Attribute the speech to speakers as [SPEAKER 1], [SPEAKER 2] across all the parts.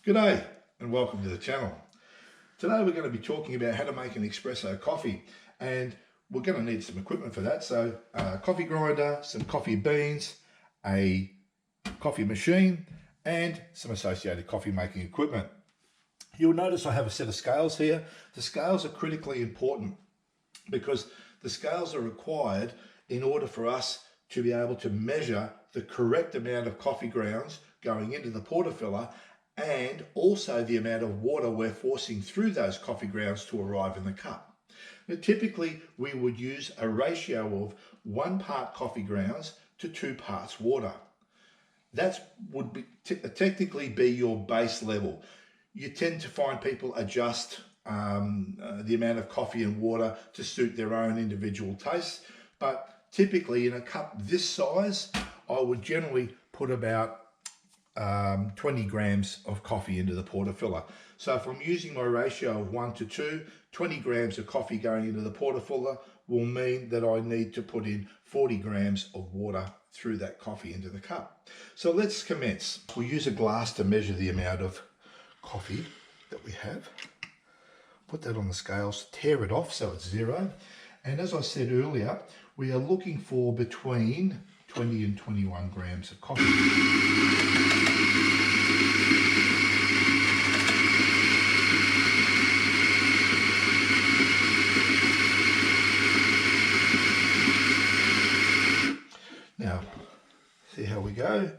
[SPEAKER 1] G'day and welcome to the channel. Today we're going to be talking about how to make an espresso coffee, and we're going to need some equipment for that. So a coffee grinder, some coffee beans, a coffee machine and some associated coffee making equipment. You'll notice I have a set of scales here. The scales are critically important because the scales are required in order for us to be able to measure the correct amount of coffee grounds going into the portafilter, and also the amount of water we're forcing through those coffee grounds to arrive in the cup. Now, typically, we would use a ratio of 1 part coffee grounds to 2 parts water. That would be technically be your base level. You tend to find people adjust the amount of coffee and water to suit their own individual tastes, but typically in a cup this size, I would generally put about 20 grams of coffee into the portafilter. So if I'm using my ratio of 1 to 2, 20 grams of coffee going into the portafilter will mean that I need to put in 40 grams of water through that coffee into the cup. So let's commence. We'll use a glass to measure the amount of coffee that we have. Put that on the scales, tear it off so it's 0. And as I said earlier, we are looking for between 20 and 21 grams of coffee. Now, see how we go?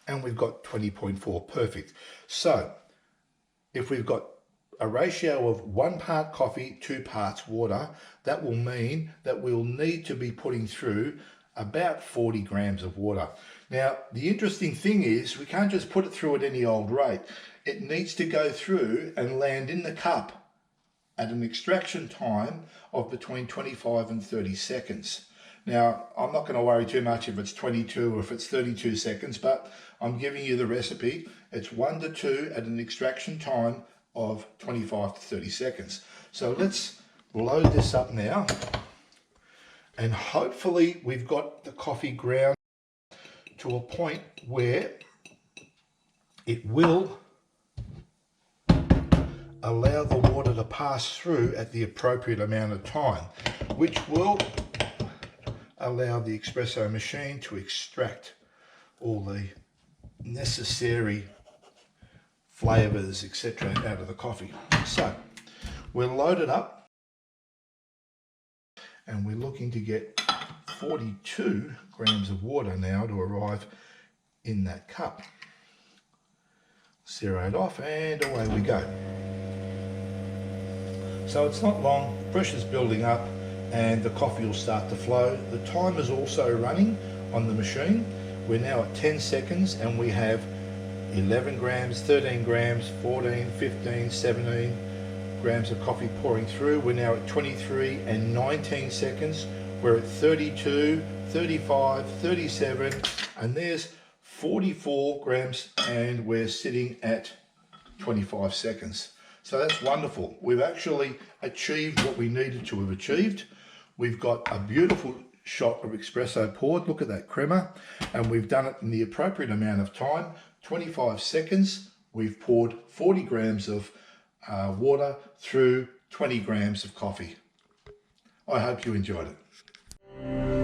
[SPEAKER 1] And we've got 20.4, perfect. So, if we've got a ratio of 1 part coffee, 2 parts water, that will mean that we'll need to be putting through about 40 grams of water. Now, the interesting thing is we can't just put it through at any old rate. It needs to go through and land in the cup at an extraction time of between 25 and 30 seconds. Now, I'm not going to worry too much if it's 22 or if it's 32 seconds, but I'm giving you the recipe. It's 1 to 2 at an extraction time of 25 to 30 seconds. So let's load this up now. And hopefully we've got the coffee ground to a point where it will allow the water to pass through at the appropriate amount of time, which will allow the espresso machine to extract all the necessary flavors, etc. out of the coffee. So we're loaded up and we're looking to get 42 grams of water now to arrive in that cup. Zero it off and away we go. So it's not long, pressure's building up and the coffee will start to flow. The timer is also running on the machine. We're now at 10 seconds and we have 11 grams, 13 grams, 14, 15, 17 grams of coffee pouring through. We're now at 23 and 19 seconds. We're at 32, 35, 37, and there's 44 grams and we're sitting at 25 seconds. So that's wonderful. We've actually achieved what we needed to have achieved. We've got a beautiful shot of espresso poured. Look at that crema. And we've done it in the appropriate amount of time, 25 seconds. We've poured 40 grams of water through 20 grams of coffee. I hope you enjoyed it.